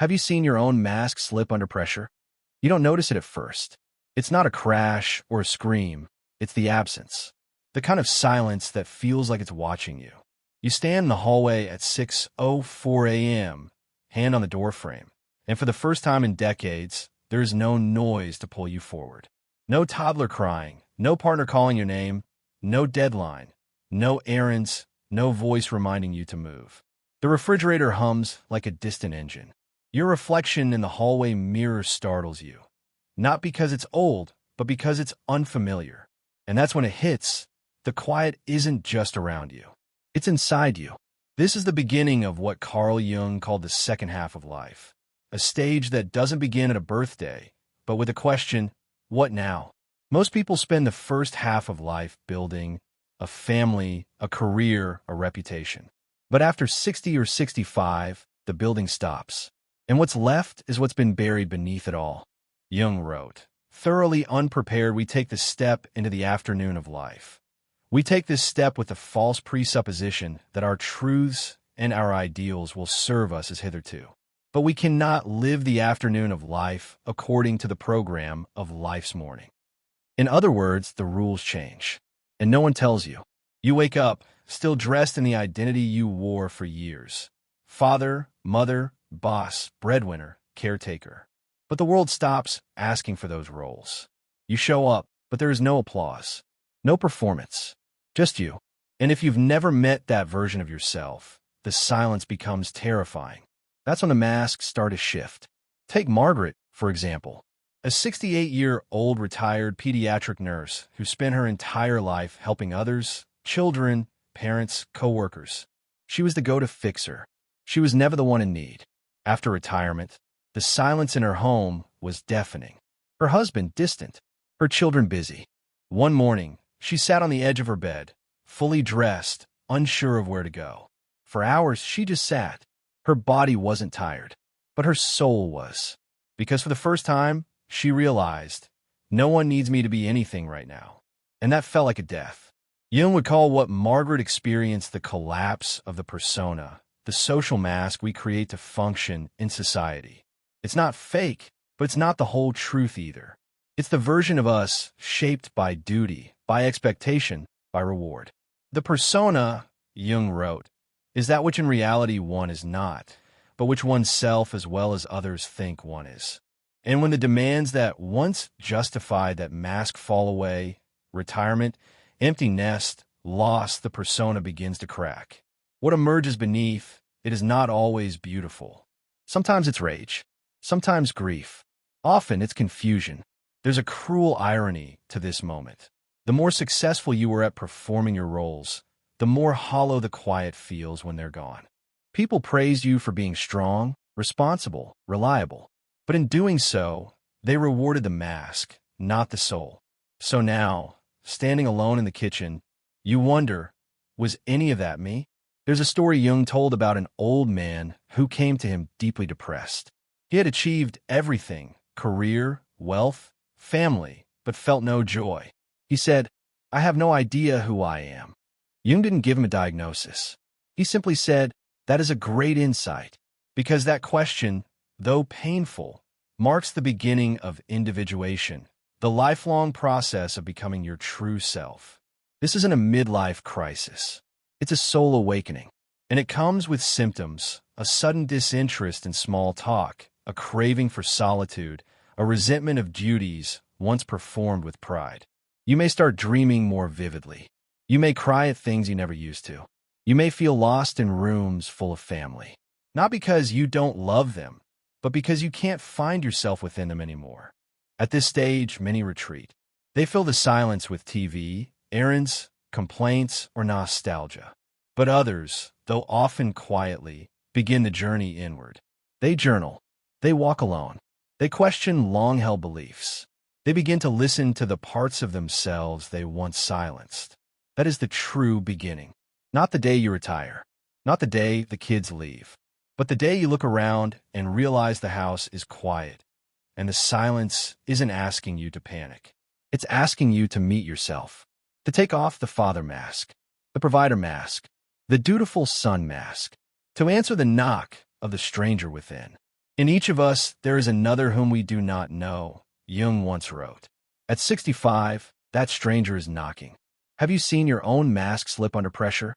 Have you seen your own mask slip under pressure? You don't notice it at first. It's not a crash or a scream. It's the absence. The kind of silence that feels like it's watching you. You stand in the hallway at 6:04 a.m., hand on the doorframe, and for the first time in decades, there is no noise to pull you forward. No toddler crying, no partner calling your name, no deadline, no errands, no voice reminding you to move. The refrigerator hums like a distant engine. Your reflection in the hallway mirror startles you, not because it's old, but because it's unfamiliar. And that's when it hits. The quiet isn't just around you. It's inside you. This is the beginning of what Carl Jung called the second half of life, a stage that doesn't begin at a birthday, but with a question, what now? Most people spend the first half of life building a family, a career, a reputation. But after 60 or 65, the building stops. And what's left is what's been buried beneath it all. Jung wrote, thoroughly unprepared, we take the step into the afternoon of life. We take this step with the false presupposition that our truths and our ideals will serve us as hitherto. But we cannot live the afternoon of life according to the program of life's morning. In other words, the rules change, and no one tells you. You wake up, still dressed in the identity you wore for years. Father, mother, boss, breadwinner, caretaker. But the world stops asking for those roles. You show up, but there is no applause, no performance, just you. And if you've never met that version of yourself, the silence becomes terrifying. That's when the masks start to shift. Take Margaret, for example, a 68-year-old retired pediatric nurse who spent her entire life helping others, children, parents, co-workers. She was the go-to fixer. She was never the one in need. After retirement, the silence in her home was deafening. Her husband distant, her children busy. One morning, she sat on the edge of her bed, fully dressed, unsure of where to go. For hours, she just sat. Her body wasn't tired, but her soul was. Because for the first time, she realized, no one needs me to be anything right now. And that felt like a death. Jung would call what Margaret experienced the collapse of the persona, the social mask we create to function in society. It's not fake, but it's not the whole truth either. It's the version of us shaped by duty, by expectation, by reward. The persona, Jung wrote, is that which in reality one is not, but which oneself as well as others think one is. And when the demands that once justified that mask fall away, retirement, empty nest, loss, the persona begins to crack. What emerges beneath, it is not always beautiful. Sometimes it's rage, sometimes grief, often it's confusion. There's a cruel irony to this moment. The more successful you were at performing your roles, the more hollow the quiet feels when they're gone. People praise you for being strong, responsible, reliable. But in doing so, they rewarded the mask, not the soul. So now, standing alone in the kitchen, you wonder, was any of that me? There's a story Jung told about an old man who came to him deeply depressed. He had achieved everything, career, wealth, family, but felt no joy. He said, I have no idea who I am. Jung didn't give him a diagnosis. He simply said, that is a great insight, because that question, though painful, marks the beginning of individuation, the lifelong process of becoming your true self. This isn't a midlife crisis. It's a soul awakening, and it comes with symptoms, a sudden disinterest in small talk, a craving for solitude, a resentment of duties once performed with pride. You may start dreaming more vividly. You may cry at things you never used to. You may feel lost in rooms full of family, not because you don't love them, but because you can't find yourself within them anymore. At this stage, many retreat. They fill the silence with TV, errands, complaints, or nostalgia. But others, though often quietly, begin the journey inward. They journal. They walk alone. They question long-held beliefs. They begin to listen to the parts of themselves they once silenced. That is the true beginning. Not the day you retire, not the day the kids leave, but the day you look around and realize the house is quiet, and the silence isn't asking you to panic. It's asking you to meet yourself, to take off the father mask, the provider mask, the dutiful son mask, to answer the knock of the stranger within. In each of us, there is another whom we do not know, Jung once wrote. At 65, that stranger is knocking. Have you seen your own mask slip under pressure?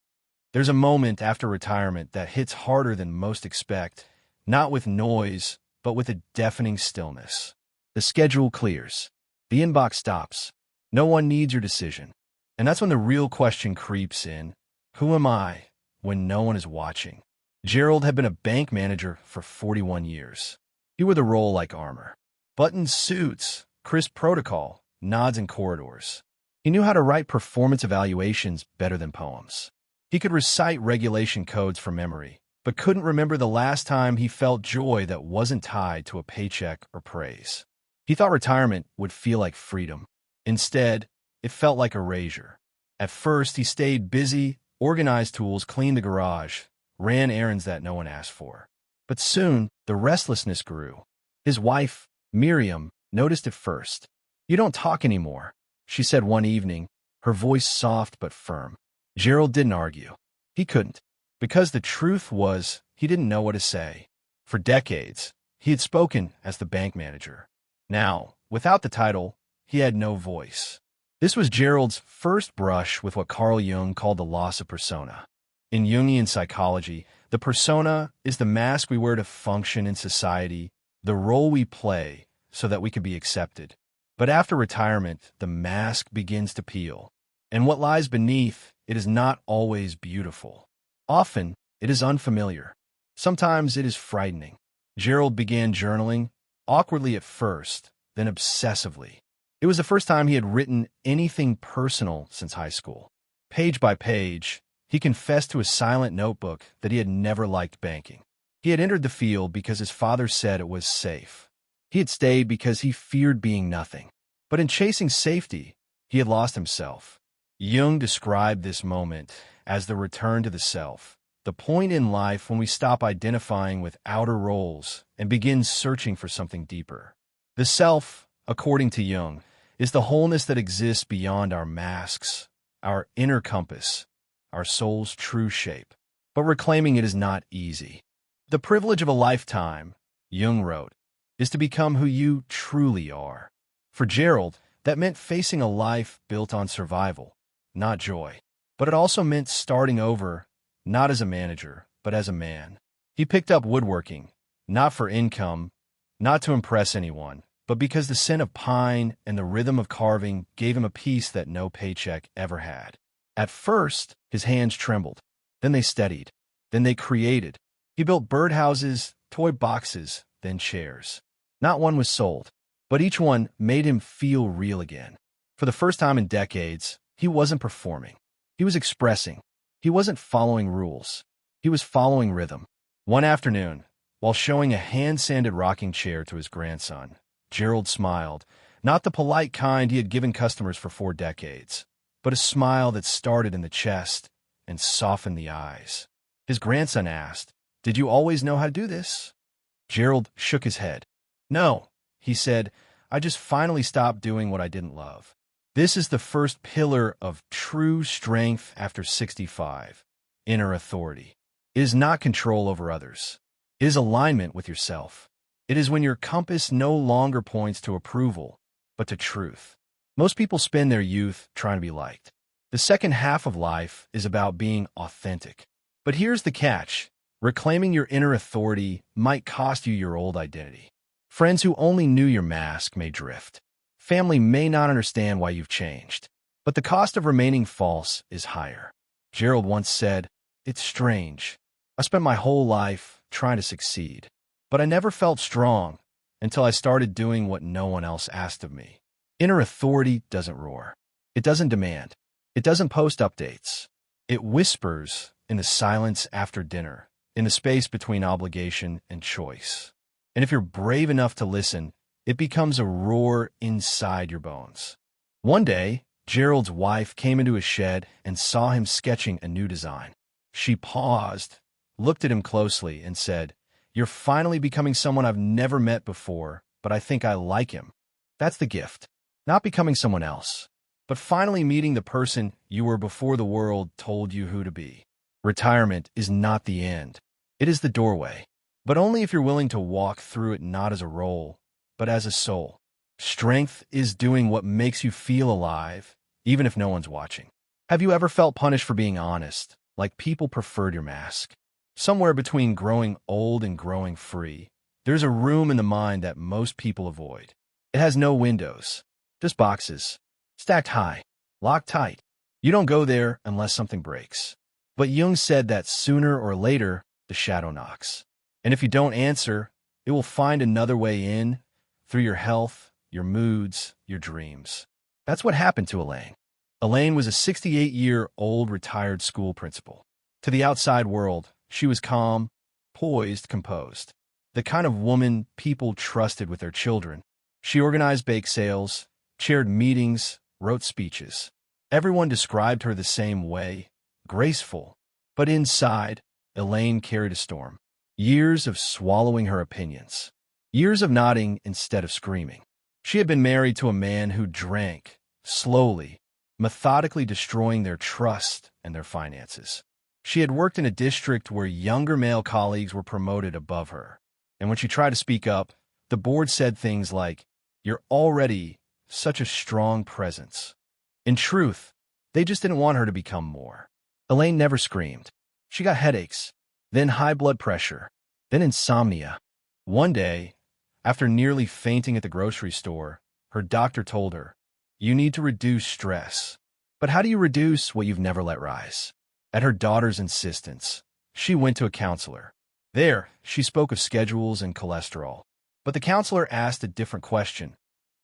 There's a moment after retirement that hits harder than most expect, not with noise, but with a deafening stillness. The schedule clears. The inbox stops. No one needs your decision. And that's when the real question creeps in. Who am I when no one is watching? Gerald had been a bank manager for 41 years. He wore the role like armor. Buttoned suits, crisp protocol, nods in corridors. He knew how to write performance evaluations better than poems. He could recite regulation codes from memory, but couldn't remember the last time he felt joy that wasn't tied to a paycheck or praise. He thought retirement would feel like freedom. Instead, it felt like erasure. At first, he stayed busy, organized tools, cleaned the garage, ran errands that no one asked for. But soon, the restlessness grew. His wife, Miriam, noticed it first. "You don't talk anymore," she said one evening, her voice soft but firm. Gerald didn't argue. He couldn't, because the truth was he didn't know what to say. For decades, he had spoken as the bank manager. Now, without the title, he had no voice. This was Gerald's first brush with what Carl Jung called the loss of persona. In Jungian psychology, the persona is the mask we wear to function in society, the role we play so that we can be accepted. But after retirement, the mask begins to peel. And what lies beneath it is not always beautiful. Often, it is unfamiliar. Sometimes it is frightening. Gerald began journaling, awkwardly at first, then obsessively. It was the first time he had written anything personal since high school. Page by page, he confessed to a silent notebook that he had never liked banking. He had entered the field because his father said it was safe. He had stayed because he feared being nothing. But in chasing safety, he had lost himself. Jung described this moment as the return to the self, the point in life when we stop identifying with outer roles and begin searching for something deeper. The self, according to Jung, is the wholeness that exists beyond our masks, our inner compass, our soul's true shape. But reclaiming it is not easy. The privilege of a lifetime, Jung wrote, is to become who you truly are. For Gerald, that meant facing a life built on survival, not joy. But it also meant starting over, not as a manager, but as a man. He picked up woodworking, not for income, not to impress anyone, but because the scent of pine and the rhythm of carving gave him a peace that no paycheck ever had. At first, his hands trembled. Then they steadied. Then they created. He built birdhouses, toy boxes, then chairs. Not one was sold, but each one made him feel real again. For the first time in decades, he wasn't performing. He was expressing. He wasn't following rules. He was following rhythm. One afternoon, while showing a hand-sanded rocking chair to his grandson, Gerald smiled, not the polite kind he had given customers for 4 decades, but a smile that started in the chest and softened the eyes. His grandson asked, "Did you always know how to do this?" Gerald shook his head. "No," he said, "I just finally stopped doing what I didn't love." This is the first pillar of true strength after 65, inner authority. It is not control over others. It is alignment with yourself. It is when your compass no longer points to approval, but to truth. Most people spend their youth trying to be liked. The second half of life is about being authentic. But here's the catch. Reclaiming your inner authority might cost you your old identity. Friends who only knew your mask may drift. Family may not understand why you've changed. But the cost of remaining false is higher. Gerald once said, "It's strange. I spent my whole life trying to succeed. But I never felt strong until I started doing what no one else asked of me." Inner authority doesn't roar. It doesn't demand. It doesn't post updates. It whispers in the silence after dinner, in the space between obligation and choice. And if you're brave enough to listen, it becomes a roar inside your bones. One day, Gerald's wife came into his shed and saw him sketching a new design. She paused, looked at him closely, and said, "You're finally becoming someone I've never met before, but I think I like him." That's the gift. Not becoming someone else, but finally meeting the person you were before the world told you who to be. Retirement is not the end. It is the doorway. but only if you're willing to walk through it not as a role, but as a soul. Strength is doing what makes you feel alive, even if no one's watching. Have you ever felt punished for being honest, like people preferred your mask? Somewhere between growing old and growing free, there's a room in the mind that most people avoid. It has no windows, just boxes, stacked high, locked tight. You don't go there unless something breaks. But Jung said that sooner or later, the shadow knocks. And if you don't answer, it will find another way in, through your health, your moods, your dreams. That's what happened to Elaine. Elaine was a 68-year-old retired school principal. To the outside world, she was calm, poised, composed. The kind of woman people trusted with their children. She organized bake sales, chaired meetings, wrote speeches. Everyone described her the same way, graceful. But inside, Elaine carried a storm. Years of swallowing her opinions. Years of nodding instead of screaming. She had been married to a man who drank, slowly, methodically destroying their trust and their finances. She had worked in a district where younger male colleagues were promoted above her. And when she tried to speak up, the board said things like, "You're already such a strong presence." In truth, they just didn't want her to become more. Elaine never screamed. She got headaches, then high blood pressure, then insomnia. One day, after nearly fainting at the grocery store, her doctor told her, "You need to reduce stress." But how do you reduce what you've never let rise? At her daughter's insistence, she went to a counselor. There, she spoke of schedules and cholesterol. But the counselor asked a different question.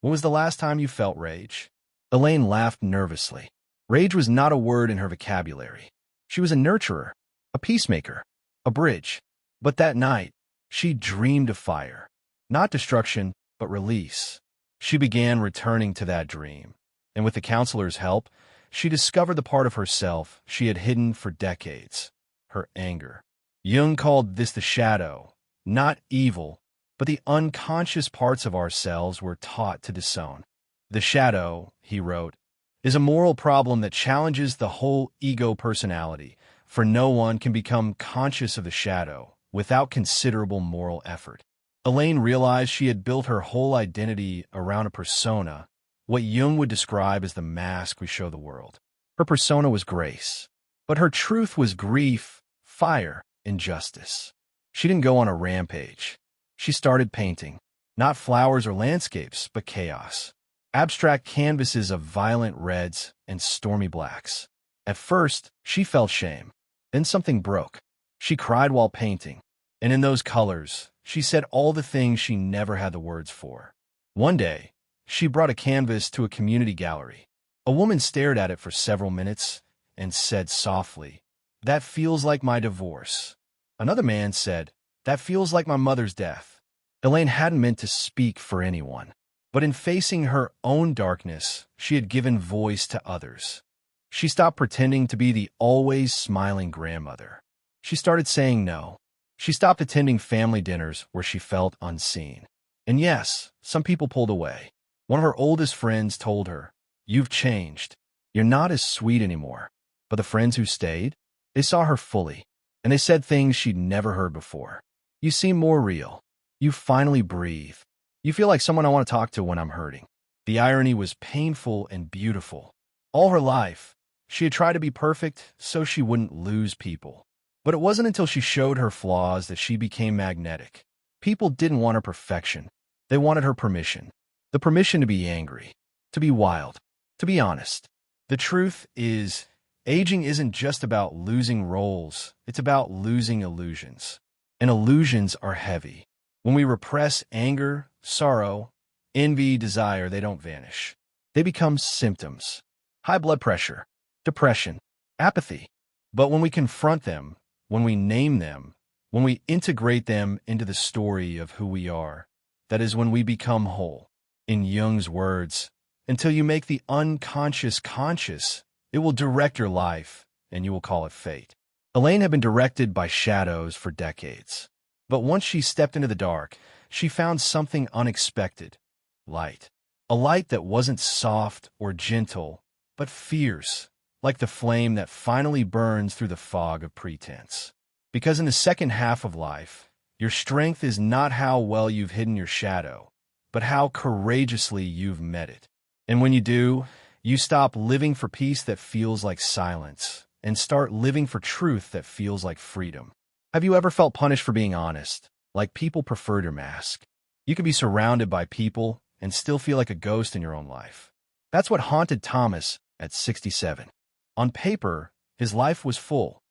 When was the last time you felt rage? Elaine laughed nervously. Rage was not a word in her vocabulary. She was a nurturer, a peacemaker, a bridge. But that night, she dreamed of fire. Not destruction, but release. She began returning to that dream. And with the counselor's help, she discovered the part of herself she had hidden for decades, her anger. Jung called this the shadow, not evil, but the unconscious parts of ourselves we're taught to disown. The shadow, he wrote, is a moral problem that challenges the whole ego personality, for no one can become conscious of the shadow without considerable moral effort. Elaine realized she had built her whole identity around a persona, what Jung would describe as the mask we show the world. Her persona was grace, but her truth was grief, fire, injustice. She didn't go on a rampage. She started painting, not flowers or landscapes, but chaos. Abstract canvases of violent reds and stormy blacks. At first, she felt shame. Then something broke. She cried while painting, and in those colors, she said all the things she never had the words for. One day, she brought a canvas to a community gallery. A woman stared at it for several minutes and said softly, "That feels like my divorce." Another man said, "That feels like my mother's death." Elaine hadn't meant to speak for anyone, but in facing her own darkness, she had given voice to others. She stopped pretending to be the always smiling grandmother. She started saying no. She stopped attending family dinners where she felt unseen. And yes, some people pulled away. One of her oldest friends told her, "You've changed. You're not as sweet anymore." But the friends who stayed, they saw her fully, and they said things she'd never heard before. "You seem more real. You finally breathe. You feel like someone I want to talk to when I'm hurting." The irony was painful and beautiful. All her life, she had tried to be perfect so she wouldn't lose people. But it wasn't until she showed her flaws that she became magnetic. People didn't want her perfection. They wanted her permission. The permission to be angry, to be wild, to be honest. The truth is, aging isn't just about losing roles. It's about losing illusions. And illusions are heavy. When we repress anger, sorrow, envy, desire, they don't vanish. They become symptoms. High blood pressure, depression, apathy. But when we confront them, when we name them, when we integrate them into the story of who we are, that is when we become whole. In Jung's words, until you make the unconscious conscious, it will direct your life, and you will call it fate. Elaine had been directed by shadows for decades. But once she stepped into the dark, she found something unexpected. Light. A light that wasn't soft or gentle, but fierce, like the flame that finally burns through the fog of pretense. Because in the second half of life, Your strength is not how well you've hidden your shadow, but how courageously you've met it. And when you do, you stop living for peace that feels like silence and start living for truth that feels like freedom. Have you ever felt punished for being honest, like people preferred your mask? You could be surrounded by people and still feel like a ghost in your own life. That's what haunted Thomas at 67. On paper, his life was full.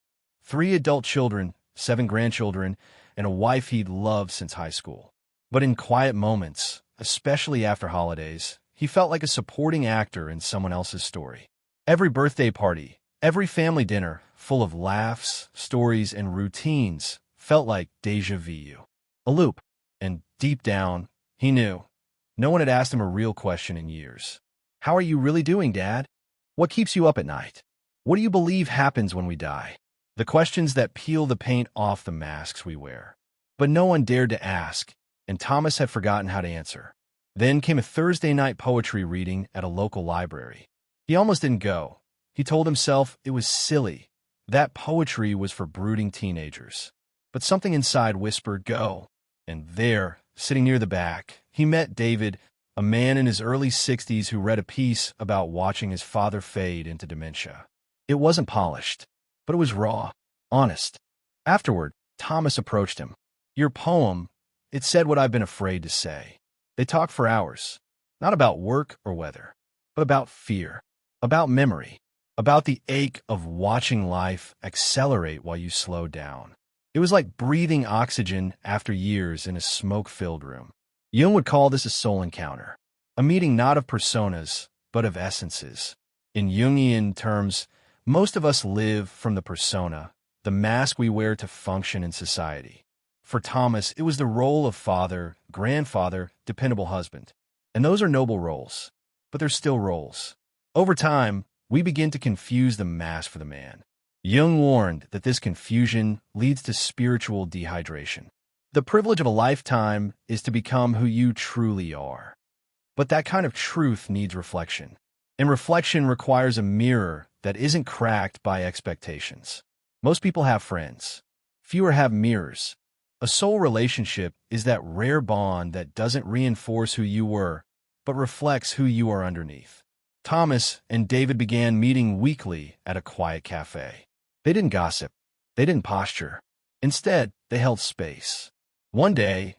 3 adult children, 7 grandchildren, and a wife he'd loved since high school. But in quiet moments, especially after holidays, he felt like a supporting actor in someone else's story. Every birthday party, every family dinner, full of laughs, stories, and routines, felt like déjà vu. A loop. And deep down, he knew. No one had asked him a real question in years. How are you really doing, Dad? What keeps you up at night? What do you believe happens when we die? The questions that peel the paint off the masks we wear. But no one dared to ask, and Thomas had forgotten how to answer. Then came a Thursday night poetry reading at a local library. He almost didn't go. He told himself it was silly. That poetry was for brooding teenagers. But something inside whispered, go. And there, sitting near the back, he met David, a man in his early 60s who read a piece about watching his father fade into dementia. It wasn't polished, but it was raw, honest. Afterward, Thomas approached him. Your poem, it said what I've been afraid to say. They talked for hours, not about work or weather, but about fear, about memory, about the ache of watching life accelerate while you slow down. It was like breathing oxygen after years in a smoke-filled room. Jung would call this a soul encounter, a meeting not of personas, but of essences. In Jungian terms, most of us live from the persona, the mask we wear to function in society. For Thomas, it was the role of father, grandfather, dependable husband. And those are noble roles, but they're still roles. Over time, we begin to confuse the mask for the man. Jung warned that this confusion leads to spiritual dehydration. The privilege of a lifetime is to become who you truly are. But that kind of truth needs reflection. And reflection requires a mirror that isn't cracked by expectations. Most people have friends. Fewer have mirrors. A soul relationship is that rare bond that doesn't reinforce who you were, but reflects who you are underneath. Thomas and David began meeting weekly at a quiet cafe. They didn't gossip. They didn't posture. Instead, they held space. One day,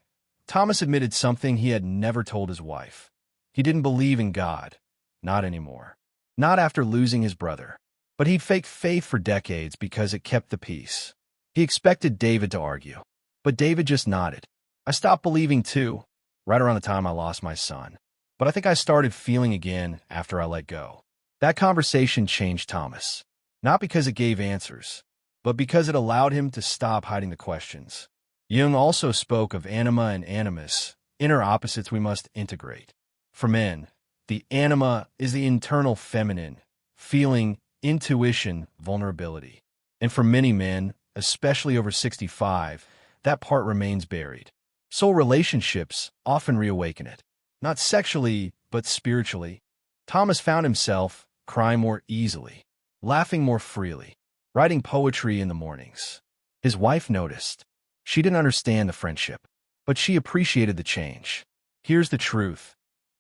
Thomas admitted something he had never told his wife. He didn't believe in God. Not anymore. Not after losing his brother. But he'd faked faith for decades because it kept the peace. He expected David to argue. But David just nodded. I stopped believing too, right around the time I lost my son. But I think I started feeling again after I let go. That conversation changed Thomas. Not because it gave answers, but because it allowed him to stop hiding the questions. Jung also spoke of anima and animus, inner opposites we must integrate. For men, the anima is the internal feminine, feeling, intuition, vulnerability. And for many men, especially over 65, that part remains buried. Soul relationships often reawaken it. Not sexually, but spiritually. Thomas found himself crying more easily, laughing more freely, writing poetry in the mornings. His wife noticed. She didn't understand the friendship, but she appreciated the change. Here's the truth.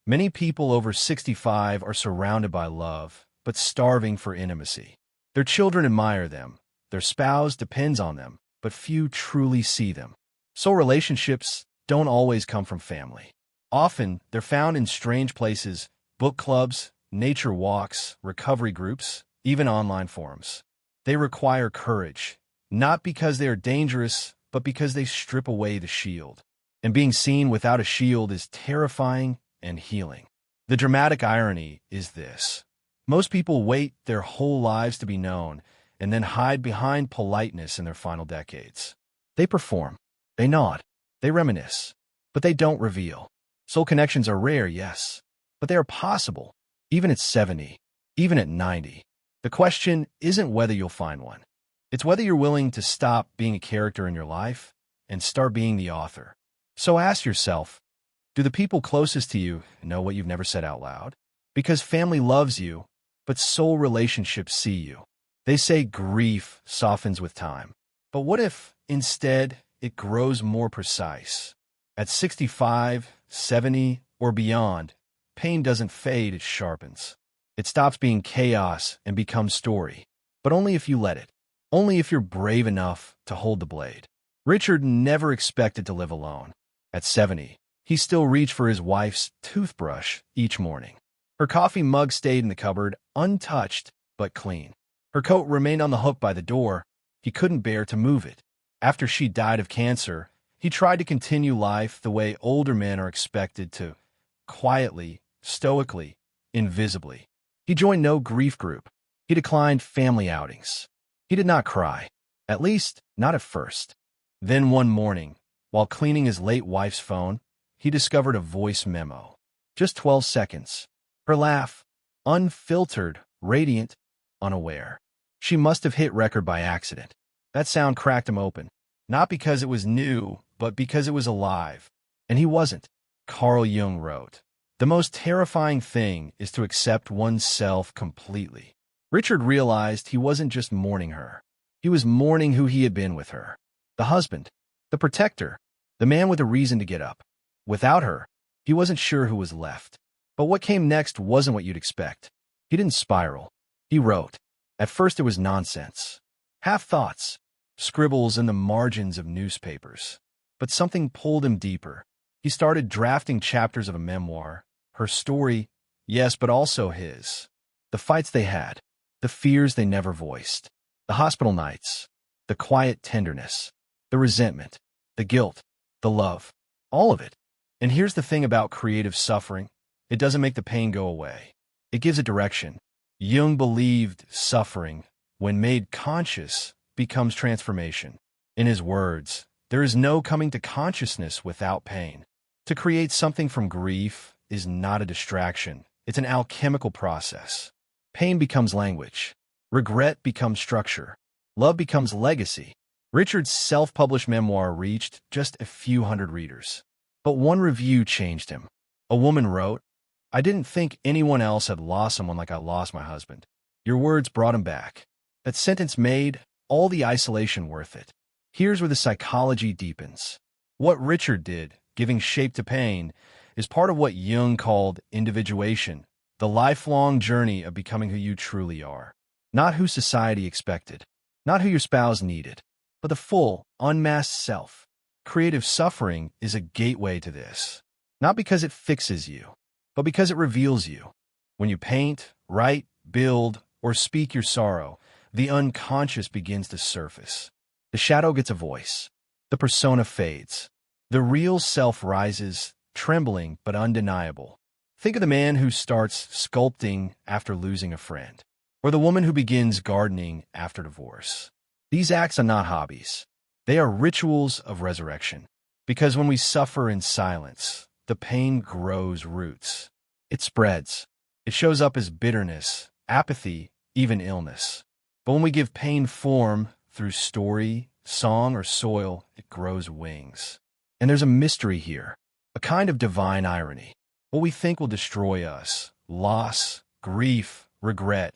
Many people over 65 are surrounded by love, but starving for intimacy. Their children admire them. Their spouse depends on them, but few truly see them. Soul relationships don't always come from family. Often, they're found in strange places, book clubs, nature walks, recovery groups, even online forums. They require courage, not because they are dangerous, but because they strip away the shield. And being seen without a shield is terrifying and healing. The dramatic irony is this. Most people wait their whole lives to be known and then hide behind politeness in their final decades. They perform, they nod, they reminisce, but they don't reveal. Soul connections are rare, yes, but they are possible, even at 70, even at 90. The question isn't whether you'll find one. It's whether you're willing to stop being a character in your life and start being the author. So ask yourself, do the people closest to you know what you've never said out loud? Because family loves you, but soul relationships see you. They say grief softens with time. But what if, instead, it grows more precise. At 65, 70, or beyond, pain doesn't fade, it sharpens. It stops being chaos and becomes story. But only if you let it. Only if you're brave enough to hold the blade. Richard never expected to live alone. At 70, he still reached for his wife's toothbrush each morning. Her coffee mug stayed in the cupboard, untouched but clean. Her coat remained on the hook by the door. He couldn't bear to move it. After she died of cancer, he tried to continue life the way older men are expected to, quietly, stoically, invisibly. He joined no grief group. He declined family outings. He did not cry, at least not at first. Then one morning, while cleaning his late wife's phone, he discovered a voice memo. Just 12 seconds. Her laugh, unfiltered, radiant, unaware. She must have hit record by accident. That sound cracked him open, not because it was new, but because it was alive. And he wasn't. Carl Jung wrote, "The most terrifying thing is to accept oneself completely." Richard realized he wasn't just mourning her. He was mourning who he had been with her. The husband, the protector, the man with a reason to get up. Without her, he wasn't sure who was left. But what came next wasn't what you'd expect. He didn't spiral. He wrote. At first it was nonsense. Half-thoughts, scribbles in the margins of newspapers. But something pulled him deeper. He started drafting chapters of a memoir, her story, yes, but also his. The fights they had, the fears they never voiced, the hospital nights, the quiet tenderness, the resentment, the guilt, the love, all of it. And here's the thing about creative suffering. It doesn't make the pain go away. It gives it direction. Jung believed suffering, when made conscious, becomes transformation. In his words, there is no coming to consciousness without pain. To create something from grief is not a distraction. It's an alchemical process. Pain becomes language. Regret becomes structure. Love becomes legacy. Richard's self-published memoir reached just a few hundred readers. But one review changed him. A woman wrote, "I didn't think anyone else had lost someone like I lost my husband. Your words brought him back." That sentence made all the isolation worth it. Here's where the psychology deepens. What Richard did, giving shape to pain, is part of what Jung called individuation, the lifelong journey of becoming who you truly are. Not who society expected, not who your spouse needed, but the full, unmasked self. Creative suffering is a gateway to this. Not because it fixes you, but because it reveals you. When you paint, write, build, or speak your sorrow, the unconscious begins to surface. The shadow gets a voice. The persona fades. The real self rises, trembling but undeniable. Think of the man who starts sculpting after losing a friend, or the woman who begins gardening after divorce. These acts are not hobbies. They are rituals of resurrection. Because when we suffer in silence, the pain grows roots. It spreads. It shows up as bitterness, apathy, even illness. But when we give pain form through story, song, or soil, it grows wings. And there's a mystery here, a kind of divine irony. What we think will destroy us, loss, grief, regret,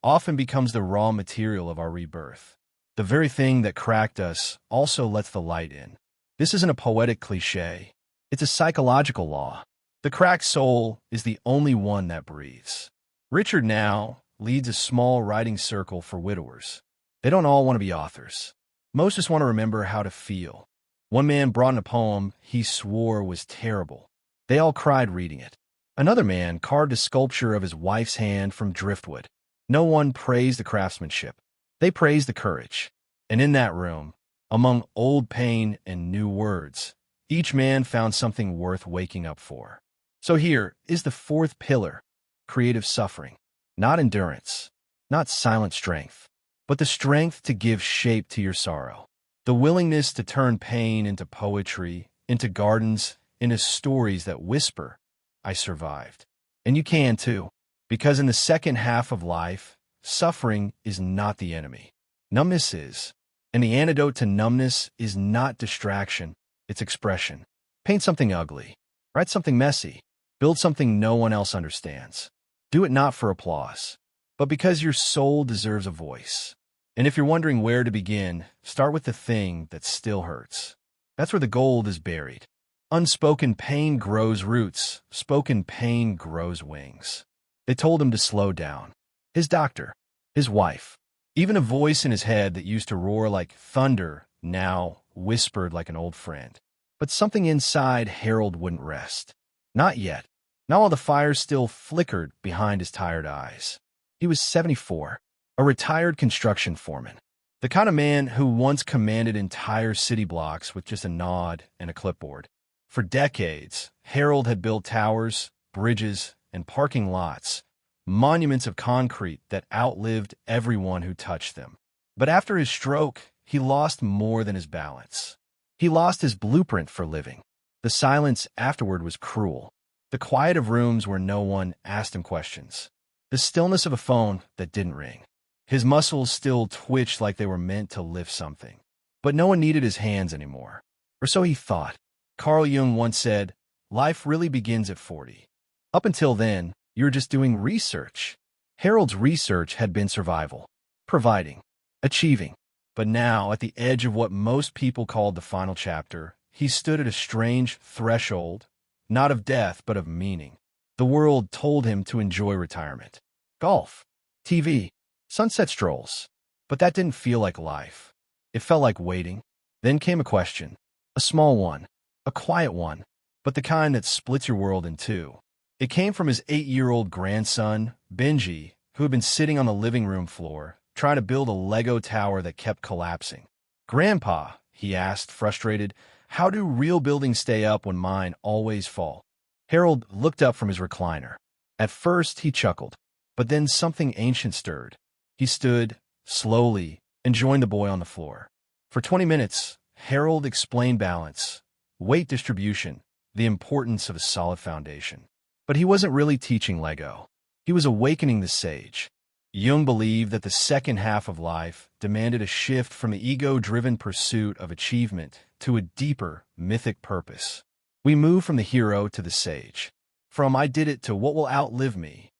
often becomes the raw material of our rebirth. The very thing that cracked us also lets the light in. This isn't a poetic cliché. It's a psychological law. The cracked soul is the only one that breathes. Richard now leads a small writing circle for widowers. They don't all want to be authors. Most just want to remember how to feel. One man brought in a poem he swore was terrible. They all cried reading it. Another man carved a sculpture of his wife's hand from driftwood. No one praised the craftsmanship. They praised the courage. And in that room, among old pain and new words, each man found something worth waking up for. So here is the fourth pillar, creative suffering. Not endurance, not silent strength, but the strength to give shape to your sorrow. The willingness to turn pain into poetry, into gardens, into stories that whisper, "I survived." And you can too, because in the second half of life, suffering is not the enemy. Numbness is. And the antidote to numbness is not distraction, it's expression. Paint something ugly. Write something messy. Build something no one else understands. Do it not for applause, but because your soul deserves a voice. And if you're wondering where to begin, start with the thing that still hurts. That's where the gold is buried. Unspoken pain grows roots. Spoken pain grows wings. They told him to slow down. His doctor, his wife, even a voice in his head that used to roar like thunder now whispered like an old friend. But something inside Harold wouldn't rest. Not yet. Not while the fire still flickered behind his tired eyes. He was 74, a retired construction foreman. The kind of man who once commanded entire city blocks with just a nod and a clipboard. For decades, Harold had built towers, bridges, and parking lots, monuments of concrete that outlived everyone who touched them. But after his stroke, he lost more than his balance. He lost his blueprint for living. The silence afterward was cruel. The quiet of rooms where no one asked him questions. The stillness of a phone that didn't ring. His muscles still twitched like they were meant to lift something. But no one needed his hands anymore. Or so he thought. Carl Jung once said, "Life really begins at 40. Up until then, you're just doing research." Harold's research had been survival, providing, achieving. But now, at the edge of what most people called the final chapter, he stood at a strange threshold, not of death, but of meaning. The world told him to enjoy retirement. Golf, TV, sunset strolls. But that didn't feel like life. It felt like waiting. Then came a question, a small one, a quiet one, but the kind that splits your world in two. It came from his 8-year-old grandson, Benji, who had been sitting on the living room floor, trying to build a Lego tower that kept collapsing. "Grandpa," he asked, frustrated, "how do real buildings stay up when mine always fall?" Harold looked up from his recliner. At first, he chuckled, but then something ancient stirred. He stood, slowly, and joined the boy on the floor. For 20 minutes, Harold explained balance, weight distribution, the importance of a solid foundation. But he wasn't really teaching Lego. He was awakening the sage. Jung believed that the second half of life demanded a shift from the ego-driven pursuit of achievement to a deeper, mythic purpose. We move from the hero to the sage. From "I did it" to "what will outlive me."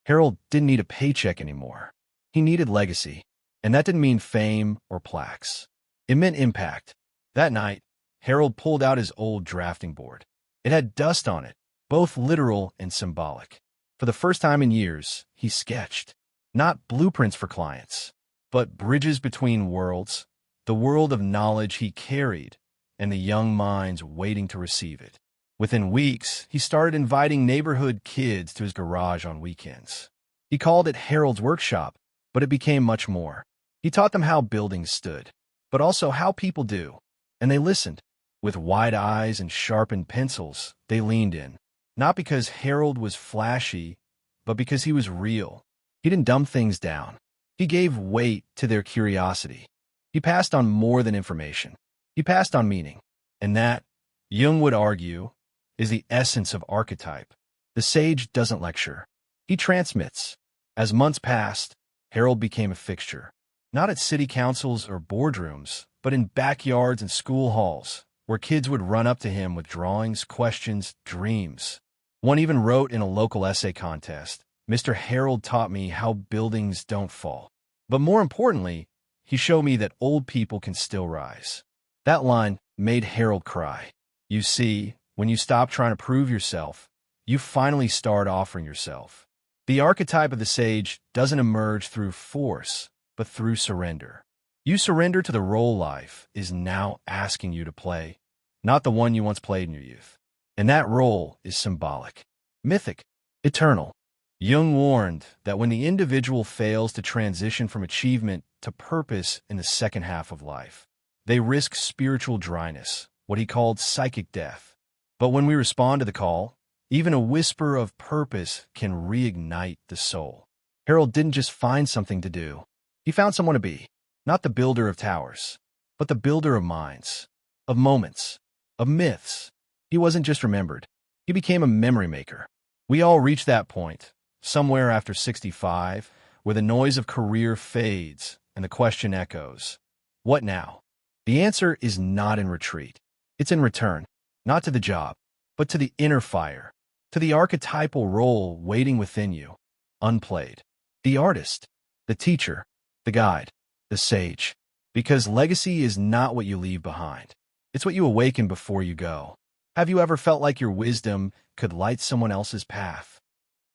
Harold didn't need a paycheck anymore. He needed legacy. And that didn't mean fame or plaques. It meant impact. That night, Harold pulled out his old drafting board. It had dust on it, both literal and symbolic. For the first time in years, he sketched. Not blueprints for clients, but bridges between worlds, the world of knowledge he carried, and the young minds waiting to receive it. Within weeks, he started inviting neighborhood kids to his garage on weekends. He called it Harold's Workshop, but it became much more. He taught them how buildings stood, but also how people do. And they listened. With wide eyes and sharpened pencils, they leaned in. Not because Harold was flashy, but because he was real. He didn't dumb things down. He gave weight to their curiosity. He passed on more than information. He passed on meaning. And that, Jung would argue, is the essence of archetype. The sage doesn't lecture. He transmits. As months passed, Harold became a fixture. Not at city councils or boardrooms, but in backyards and school halls, where kids would run up to him with drawings, questions, dreams. One even wrote in a local essay contest, "Mr. Harold taught me how buildings don't fall. But more importantly, he showed me that old people can still rise." That line made Harold cry. You see, when you stop trying to prove yourself, you finally start offering yourself. The archetype of the sage doesn't emerge through force, but through surrender. You surrender to the role life is now asking you to play, not the one you once played in your youth. And that role is symbolic, mythic, eternal. Jung warned that when the individual fails to transition from achievement to purpose in the second half of life, they risk spiritual dryness, what he called psychic death. But when we respond to the call, even a whisper of purpose can reignite the soul. Harold didn't just find something to do. He found someone to be, not the builder of towers, but the builder of minds, of moments, of myths. He wasn't just remembered. He became a memory maker. We all reach that point, somewhere after 65, where the noise of career fades and the question echoes, what now? The answer is not in retreat. It's in return, not to the job, but to the inner fire, to the archetypal role waiting within you, unplayed. The artist, the teacher, the guide, the sage. Because legacy is not what you leave behind. It's what you awaken before you go. Have you ever felt like your wisdom could light someone else's path?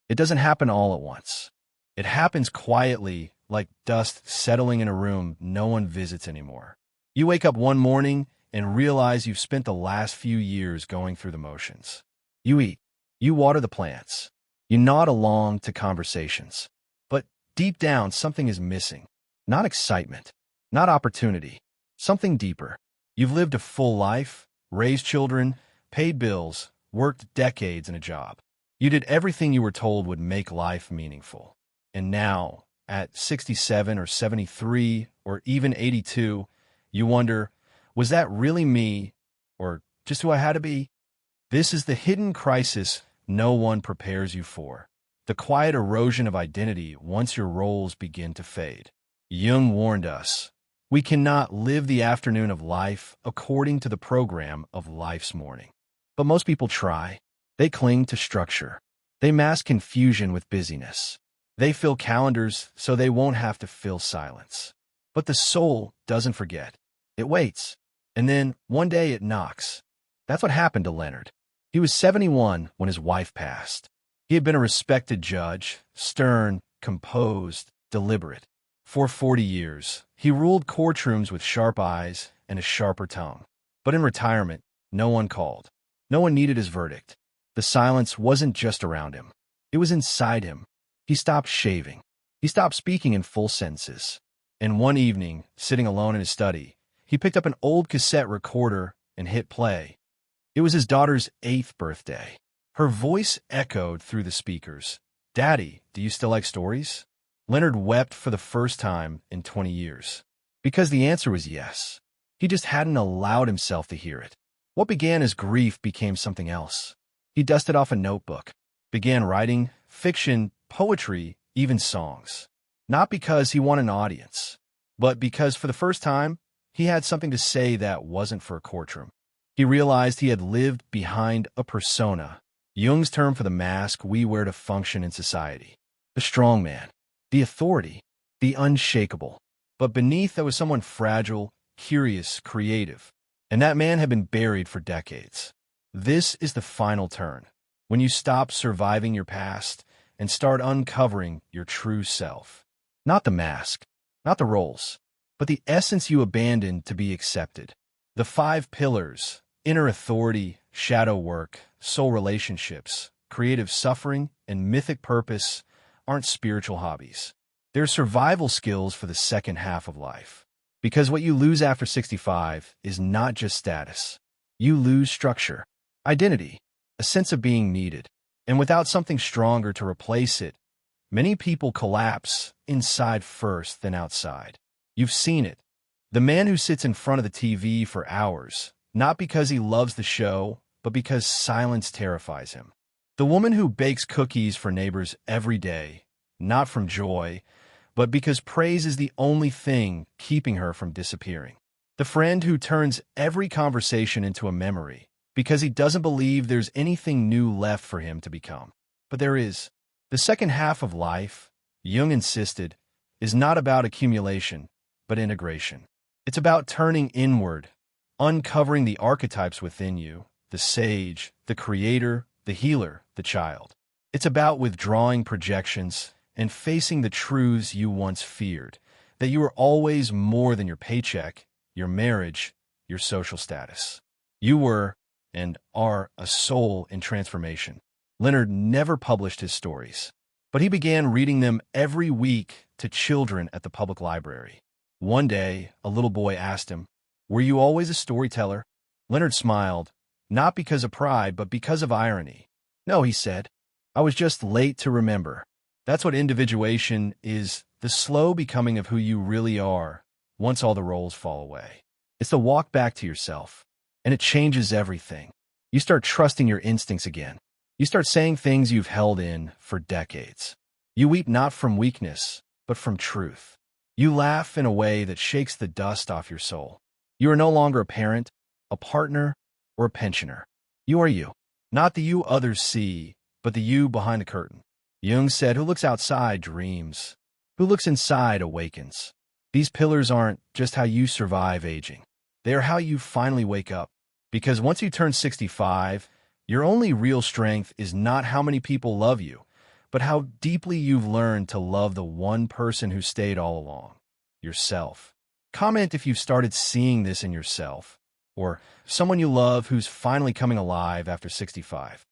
It doesn't happen all at once. It happens quietly, like dust settling in a room no one visits anymore. You wake up one morning and realize you've spent the last few years going through the motions. You eat. You water the plants. You nod along to conversations. But deep down, something is missing. Not excitement. Not opportunity. Something deeper. You've lived a full life, raised children, paid bills, worked decades in a job. You did everything you were told would make life meaningful. And now, at 67 or 73 or even 82, you wonder, was that really me, or just who I had to be? This is the hidden crisis no one prepares you for. The quiet erosion of identity once your roles begin to fade. Jung warned us, we cannot live the afternoon of life according to the program of life's morning. But most people try. They cling to structure. They mask confusion with busyness. They fill calendars so they won't have to fill silence. But the soul doesn't forget. It waits. And then, one day it knocks. That's what happened to Leonard. He was 71 when his wife passed. He had been a respected judge, stern, composed, deliberate. For 40 years, he ruled courtrooms with sharp eyes and a sharper tongue. But in retirement, no one called. No one needed his verdict. The silence wasn't just around him. It was inside him. He stopped shaving. He stopped speaking in full sentences. And one evening, sitting alone in his study, he picked up an old cassette recorder and hit play. It was his daughter's 8th birthday. Her voice echoed through the speakers. "Daddy, do you still like stories?" Leonard wept for the first time in 20 years. Because the answer was yes. He just hadn't allowed himself to hear it. What began as grief became something else. He dusted off a notebook, began writing fiction, poetry, even songs. Not because he wanted an audience, but because for the first time, he had something to say that wasn't for a courtroom. He realized he had lived behind a persona, Jung's term for the mask we wear to function in society. The strong man, the authority, the unshakable. But beneath there was someone fragile, curious, creative. And that man had been buried for decades. This is the final turn, when you stop surviving your past and start uncovering your true self. Not the mask, not the roles, but the essence you abandoned to be accepted. The 5 pillars, inner authority, shadow work, soul relationships, creative suffering, and mythic purpose, aren't spiritual hobbies. They're survival skills for the second half of life. Because what you lose after 65 is not just status. You lose structure, identity, a sense of being needed. And without something stronger to replace it, many people collapse inside first, then outside. You've seen it. The man who sits in front of the TV for hours, not because he loves the show, but because silence terrifies him. The woman who bakes cookies for neighbors every day, not from joy, but because praise is the only thing keeping her from disappearing. The friend who turns every conversation into a memory, because he doesn't believe there's anything new left for him to become. But there is. The second half of life, Jung insisted, is not about accumulation, but integration. It's about turning inward, uncovering the archetypes within you, the sage, the creator, the healer, the child. It's about withdrawing projections and facing the truths you once feared, that you are always more than your paycheck, your marriage, your social status. You were and are a soul in transformation. Leonard never published his stories, but he began reading them every week to children at the public library. One day, a little boy asked him, "Were you always a storyteller?" Leonard smiled, not because of pride, but because of irony. "No," he said, "I was just late to remember." That's what individuation is, the slow becoming of who you really are once all the roles fall away. It's the walk back to yourself, and it changes everything. You start trusting your instincts again. You start saying things you've held in for decades. You weep not from weakness, but from truth. You laugh in a way that shakes the dust off your soul. You are no longer a parent, a partner, or a pensioner. You are you. Not the you others see, but the you behind the curtain. Jung said, who looks outside dreams. Who looks inside awakens. These pillars aren't just how you survive aging. They are how you finally wake up, Because once you turn 65, your only real strength is not how many people love you, but how deeply you've learned to love the one person who stayed all along, yourself. Comment if you've started seeing this in yourself, or someone you love who's finally coming alive after 65.